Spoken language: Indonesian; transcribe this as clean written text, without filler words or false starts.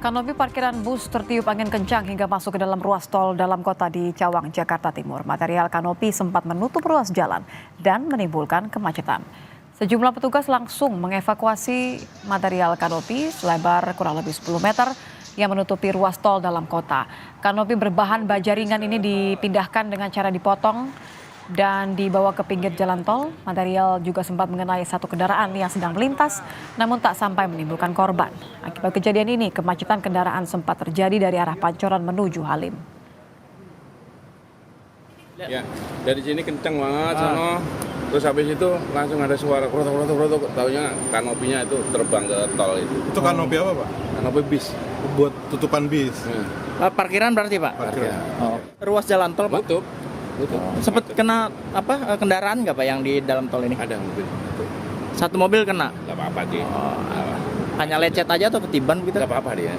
Kanopi parkiran bus tertiup angin kencang hingga masuk ke dalam ruas tol dalam kota di Cawang, Jakarta Timur. Material kanopi sempat menutup ruas jalan dan menimbulkan kemacetan. Sejumlah petugas langsung mengevakuasi material kanopi selebar kurang lebih 10 meter yang menutupi ruas tol dalam kota. Kanopi berbahan baja ringan ini dipindahkan dengan cara dipotong dan dibawa ke pinggir jalan tol. Material juga sempat mengenai satu kendaraan yang sedang melintas, namun tak sampai menimbulkan korban. Akibat kejadian ini, kemacetan kendaraan sempat terjadi dari arah Pancoran menuju Halim. Ya, dari sini kenceng banget, sono. Terus habis itu langsung ada suara krotok-krotok, taunya kanopinya itu terbang ke tol itu. Itu kanopi apa, Pak? Kanopi bis. Buat tutupan bis. Parkiran berarti, Pak? Parkiran. Oh. Ruas jalan tol, Pak? Tutup. Sempat kena apa kendaraan nggak, Pak, yang di dalam tol ini? Ada mobil. Satu mobil kena? Gak apa-apa dia. Hanya lecet aja atau ketiban begitu? Gak apa-apa dia.